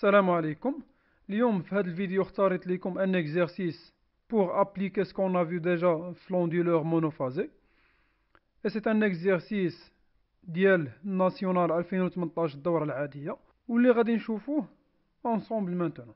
Salam alaikum. اليوم في هذا الفيديو اختارت لكم un exercice pour appliquer ce qu'on a vu déjà في l'onduleur monophasé. Et c'est un exercice ديال ناسيونال 2018 الدورة العادية واللي غادي نشوفوه ensemble maintenant.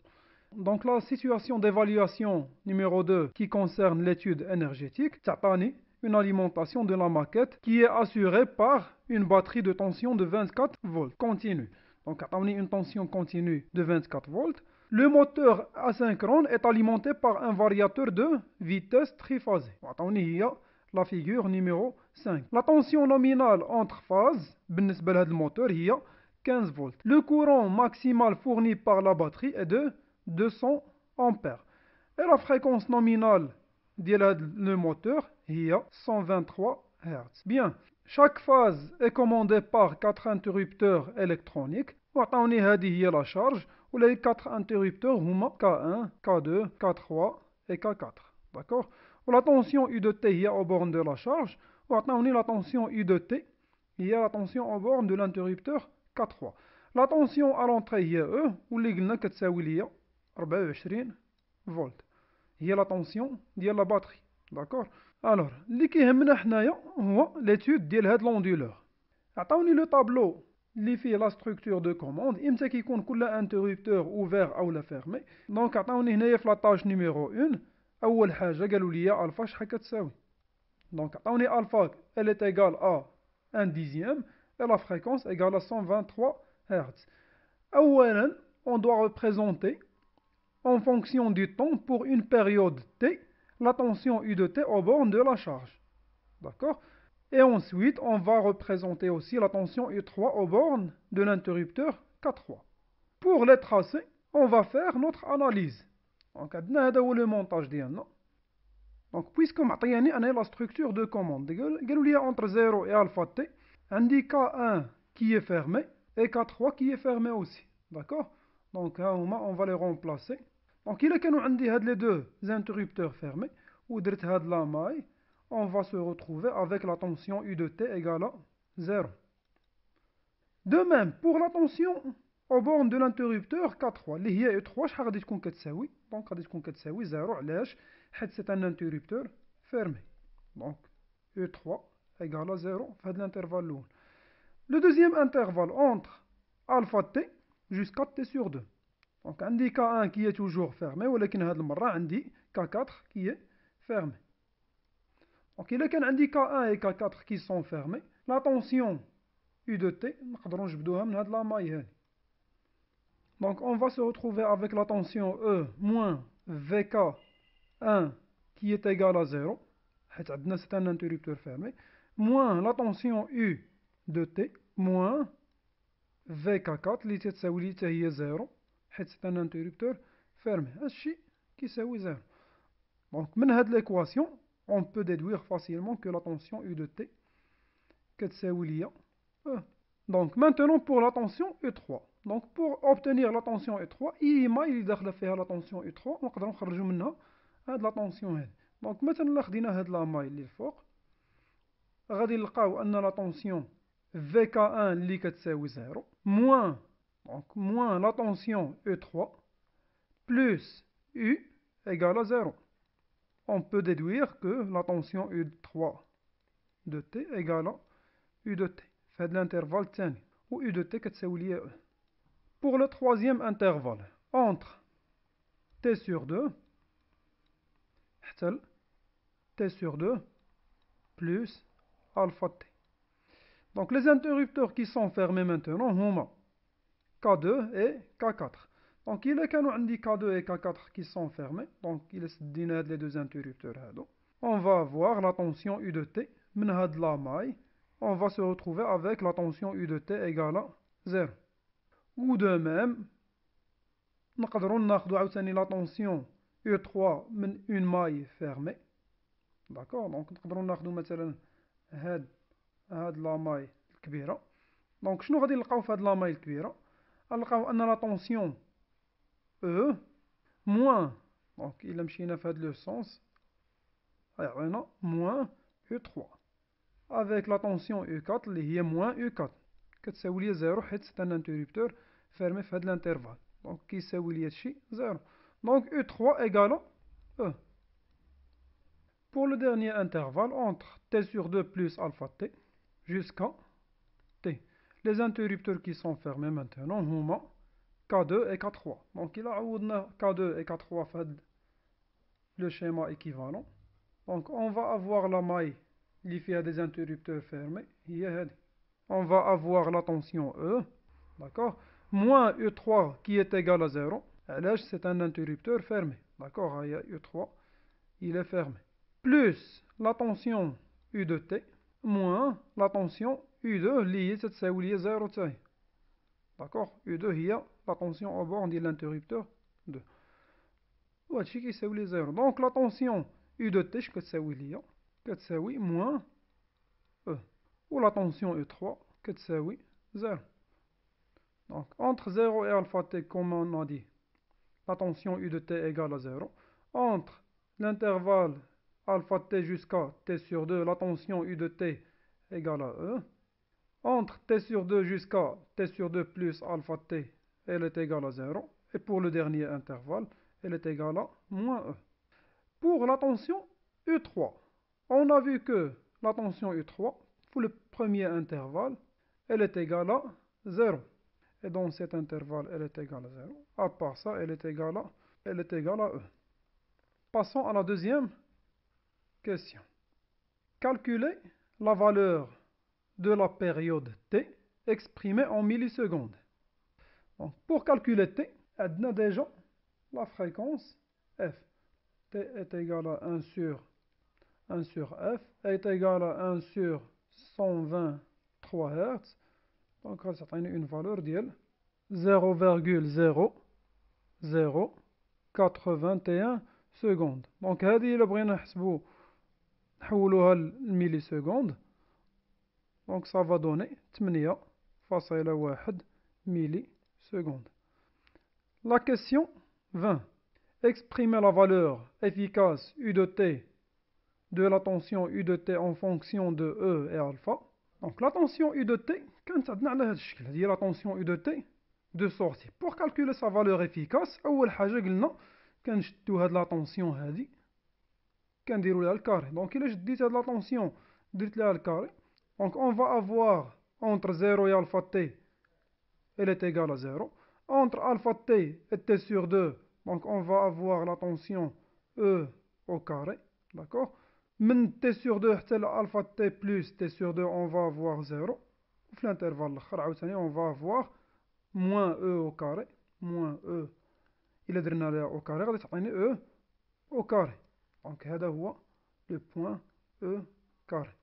Donc la situation d'évaluation numéro 2 qui concerne l'étude énergétique تعطاني une alimentation de la maquette qui est assurée par une batterie de tension de 24 volts continue. Donc عطاني une tension continue de 24 volts. Le moteur asynchrone est alimenté par un variateur de vitesse triphasé. عطاني هي la figure numéro 5. La tension nominale entre phases بالنسبة لهذا الموتور هي 15 volts. Le courant maximal fourni par la batterie est de 200 ampères. Et la fréquence nominale de le moteur هي 123 Hz. Bien, chaque phase est commandée par 4 interrupteurs électroniques. وعطاوني هذه هي la charge و les 4 interrupteurs هما K1, K2, K3 et K4. D'accord. La tension U de T هي aux bornes de la charge وعطاوني la tension U de T هي la tension aux bornes de l'interrupteur K3. La tension à l'entrée هي E واللي قلنا كتساوي ليا 24 فولت هي لا طونسيون ديال لا باتري. داكور. الوغ اللي كيهمنا حنايا هو ليتود ديال هاد لوندولور. عطاوني لو طابلو اللي فيه لا ستركتور دو كوموند امتى كيكون كل انترربتور اوفير او لا فيرمي. دونك عطاوني هنايا في لاطاج نيميرو 1 اول حاجه قالوا لي الفا شحال كتساوي. دونك عطاوني الفا elle est égale à 1 dixième et la fréquence égale à 123 Hz. اولا on doit représenter en fonction du temps pour une période t, la tension U de t aux bornes de la charge. D'accord. Et ensuite, on va représenter aussi la tension U3 aux bornes de l'interrupteur K3. Pour les tracer, on va faire notre analyse. Donc, هذا هو le montage ديالنا. Donc, puisque معطياني أنا la structure de commande, قالوا لي entre 0 et alpha t, عندي K1 qui est fermé et K3 qui est fermé aussi. D'accord. Donc, on va les remplacer. Donc, il كانوا عندي هاد les deux interrupteurs fermés ودرت هاد la maille, on va se retrouver avec la tension U de T égale à 0. De même, pour la tension aux bornes de l'interrupteur K3 اللي هي U3 شحال غادي تكون كتساوي؟ دونك غادي تكون كتساوي 0. علاش؟ حيت c'est un interrupteur fermé. Donc U3 égale à 0 في هاد l'intervalle الأول. Le deuxième intervalle entre alpha T jusqu'à T sur 2. Donc عندي K1 qui est toujours fermé ولكن هاد المرة عندي K4 qui est fermé. Donc إلا كان عندي K1 et K4 qui sont fermés, la tension U de T نقدروا نجبدوها من هاد لا ماي هادي. Donc on va se retrouver avec la tension E moins VK1 qui est égal à 0 حيت عندنا c'est un interrupteur fermé moins la tension U de T moins VK4 اللي تتساوي لي حتى هي 0 حيت c'est un interrupteur fermé. هادشي كيساوي 0. Donc من هاد l'équation on peut déduire facilement que la tension U de T كتساوي ليا E. Donc maintenant pour la tension E3. Donc pour obtenir la tension E3 أي ماي اللي داخله فيها la tension E3 نقدروا نخرجوا منها هاد la tension هادي. Donc مثلا إلا خدينا هاد لا ماي اللي الفوق غادي نلقاو أن la tension VK1 اللي كتساوي 0 moins donc moins la tension E3 plus U égale à 0. On peut déduire que la tension U3 de T égale à U de T. Fait de l'intervalle الثاني où U de T كتساوي ليا E. Pour le troisième intervalle entre T sur 2 حتى T sur 2 plus alpha T. Donc les interrupteurs qui sont fermés maintenant هما K2 et K4. Donc il est كانوا عندي K2 et K4 qui sont fermés. Donc il est سدينا هاد les deux interrupteurs هادو. On va avoir la tension U de T من هاد la maille. On va se retrouver avec la tension U de T égale à 0. Ou de même نقدروا ناخدو عاوتاني la tension U3 من une maille fermée. D'accord. Donc نقدروا ناخدو مثلا هاد la maille الكبيرة. Donc شنو غادي نلقاو في هاد la maille الكبيرة؟ غنلقاو أن la tension E moins donc إلا مشينا في هاد لو سونس غيعطينا moins U3 avec la tension U4 اللي هي moins U4 كتساوي ليا 0 حيت c'est un interrupteur fermé في هاد l'intervalle. Donc كيساوي لي هادشي 0. Donc U3 égale E. Pour le dernier intervalle, entre t sur 2 plus alpha t jusqu'à t. Les interrupteurs qui sont fermés maintenant هما K2 et K3. Donc il a عوضنا K2 et K3 في le schéma équivalent. Donc on va avoir la maille اللي فيها des interrupteurs fermés هي هذه. On va avoir la tension E, d'accord, moins U3 qui est égal à 0. علاش c'est un interrupteur fermé, d'accord, il y a U3, il est fermé. Plus la tension U de T, moins la tension U2 اللي تتساوي لي 0 تاعي. D'accord, U2 هي la tension au bord de l'interrupteur 2. وهادشي كيساوي لي 0. Donc la tension U de T كتساوي لي كتساوي moins E. Ou la tension U3 كتساوي 0. Donc entre 0 et alpha t, comme on a dit, la tension U de T égale à 0. Entre l'intervalle alpha t jusqu'à t sur 2, la tension U de T égale à E. Entre t sur 2 jusqu'à t sur 2 plus alpha t, elle est égale à 0. Et pour le dernier intervalle, elle est égale à moins E. Pour la tension U3, on a vu que la tension U3, pour le premier intervalle, elle est égale à 0. Et dans cet intervalle, elle est égale à 0. À part ça, elle est égale à E. Passons à la deuxième question. Calculer la valeur de la période t exprimée en millisecondes. Donc, pour calculer t, on a déjà la fréquence f. T est égal à 1 sur f est égal à 1 sur 123 Hz. Donc, ça a une valeur ديال 0,0081 secondes. Donc, هذه إلا بغينا نحسبو نحولوها للميليسكوند. Donc, ça va donner 8,1 millisecondes. La question 20. Exprimer la valeur efficace U de T de la tension U de T en fonction de E et alpha. Donc la tension U de T, كانت عندنا على هذا الشكل، هذه la tension U de T de sortie. Pour calculer sa valeur efficace، أول حاجة قلنا كنشدو هاد لا طونسيون هادي كنديرو لها الكاري. دونك إلا شديت هاد لا طونسيون درت لها الكاري، دونك on va avoir entre 0 et alpha T, elle est égale à 0. Entre alpha T et T sur 2, donc on va avoir la tension E au carré, d'accord. من T sur 2 حتى alpha T plus T sur 2, on va avoir 0. وفي l'intervalle الآخر عاوتاني on va avoir moins E au carré, moins E إلا درنا لها au carré غادي تعطيني E au carré. دونك هذا هو le point E carré.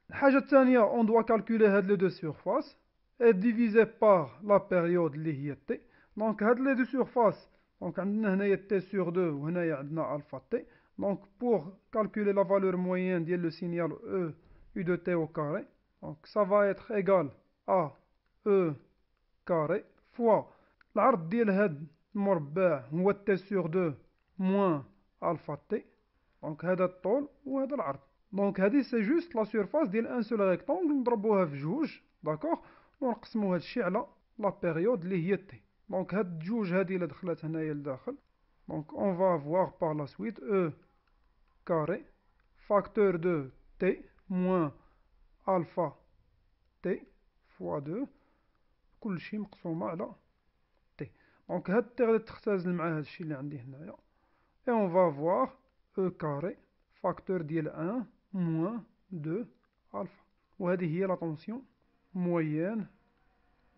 الحاجة الثانية on doit calculer هاد les deux surfaces et diviser par la période اللي هي T. دونك هاد les deux surfaces، دونك عندنا هنايا T sur 2 وهنايا عندنا alpha T. Donc pour calculer la valeur moyenne ديال le signal E U de T au carré, donc ça va être égal à E carré fois العرض ديال هاد المربع هو T sur 2 moins alpha T. دونك هذا الطول وهذا العرض. دونك هذه سي جوست لا سيرفاس ديال ان سول ريكتونغل نضربوها في جوج، داكوغ، ونقسمو هادشي على لا بيريود اللي هي تي. دونك هاد جوج هادي إلا دخلت هنايا لداخل، دونك اون فا افواغ بار لا سويت او كاري فاكتور دو تي موان الفا تي فوا دو كلشي مقسومة على تي. دونك هاد تي غادي تختزل مع هادشي اللي عندي هنايا، اي اون فا افواغ او كاري فاكتور ديال 1 moins 2 alpha. وهذه هي la tension moyenne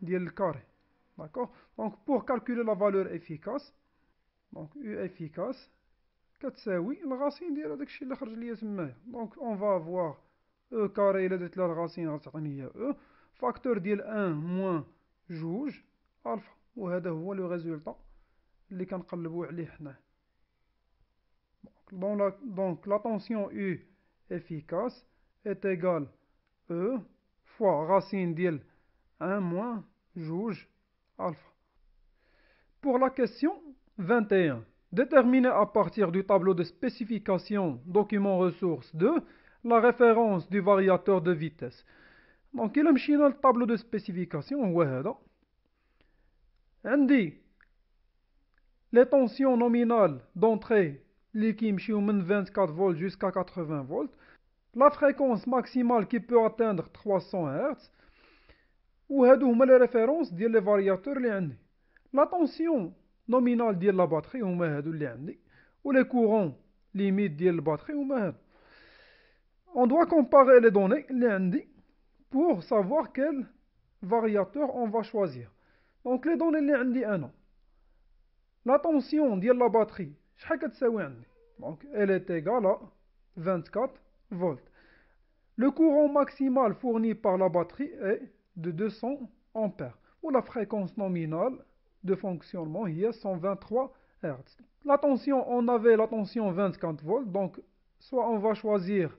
ديال الكاري. D'accord. Donc pour calculer la valeur efficace، donc U efficace كتساوي الغاسين ديال هذاك الشيء اللي خرج ليا تمايا. Donc on va avoir E carré إلا درت لها الغاسين غتعطيني هي E فاكتور ديال 1 moins جوج الفا. وهذا هو لو ريزولطا اللي كنقلبو عليه حنا. Donc la tension U efficace est égale E fois racine ديال 1 moins جوج alpha. Pour la question 21, déterminer à partir du tableau de spécification document ressources 2 la référence du variateur de vitesse. Donc إلا مشينا للطابلو دو سبيسيفيكاسيون هو هذا، عندي les tensions nominales d'entrée اللي كيمشيو من 24 volts jusqu'à 80 volts, la fréquence maximale qui peut atteindre 300 Hz, وهادو هما لي ريفيرونس ديال لي فارياتور اللي عندي. لا طونسيون نومينال ديال لا باتري هما هادو اللي عندي، و لي كورون ليميت ديال الباتري هما هادو. On doit comparer les données اللي عندي pour savoir quel variateur on va choisir. Donc les données اللي عندي أنا، la tension ديال la batterie شحال كتساوي عندي؟ Donc elle est égale à 24 volts. Le courant maximal fourni par la batterie est de 200 ampères. Ou la fréquence nominale de fonctionnement est 123 Hz. La tension, on avait la tension 24 volts, donc soit on va choisir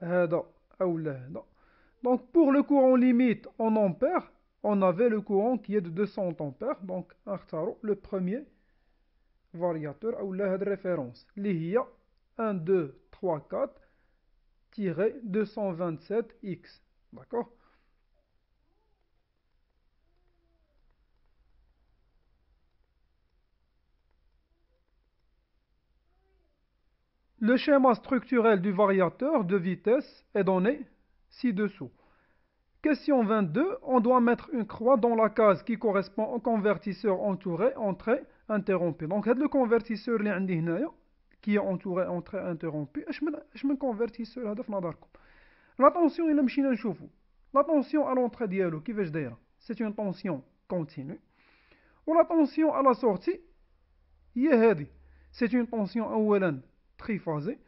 هذا ou هذا. Donc pour le courant limite en ampères, on avait le courant qui est de 200 ampères, donc le premier variateur ou la référence اللي هي 1234-227X. D'accord? Le schéma structurel du variateur de vitesse est donné ci-dessous. Question 22, on doit mettre une croix dans la case qui correspond au convertisseur entouré, entrée, interrompue. Donc, le convertisseur اللي عندي هنايا qui est entouré, entrée, interrompue. اش من convertisseur هذا في نظركم؟ La tension إلا مشينا نشوفو. La tension à l'entrée ديالو كيفاش دايرة؟ C'est une tension continue. و la tension à la sortie هي هذه. C'est une tension أولا triphasée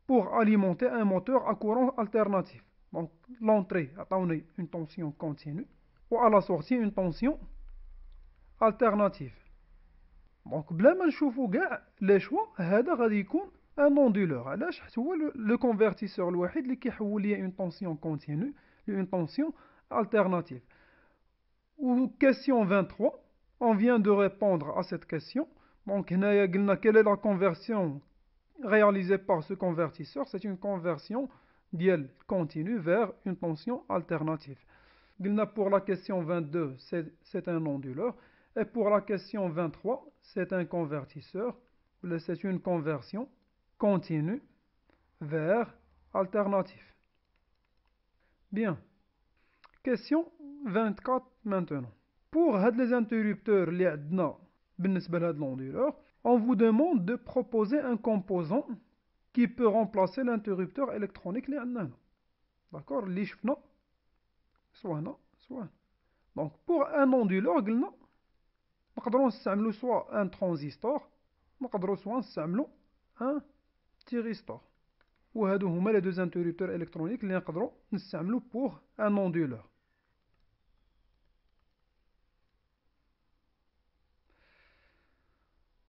pour alimenter un moteur à courant alternatif. Donc l'entrée a une tension continue ou à la sortie une tension alternative. Donc بلا ما نشوفو كاع لي شوا هذا غادي يكون ان onduleur. علاش؟ حيت هو لو كونفرتيسور الوحيد اللي كيحول ليا اون tension continue لune tension alternative. Ou question 23, on vient de répondre à cette question. Donc هنايا قلنا quelle est la conversion réalisée par ce convertisseur? C'est une conversion ديال continue vers une tension alternative. Pour la question 22, c'est un onduleur. Et pour la question 23, c'est un convertisseur. C'est une conversion continue vers alternative. Bien. Question 24 maintenant. Pour les interrupteurs اللي عندنا بالنسبة لهاد l'onduleur, on vous demande de proposer un composant qui peut remplacer l'interrupteur électronique اللي عندنا هنا. D'accord? اللي شفنا soit هنا soit هنا. Donc pour un onduleur قلنا نقدروا نستعملوا soit un transistor نقدروا soit نستعملوا un thyristor. وهادو هما les deux interrupteurs électroniques اللي نقدروا نستعملوا pour un onduleur.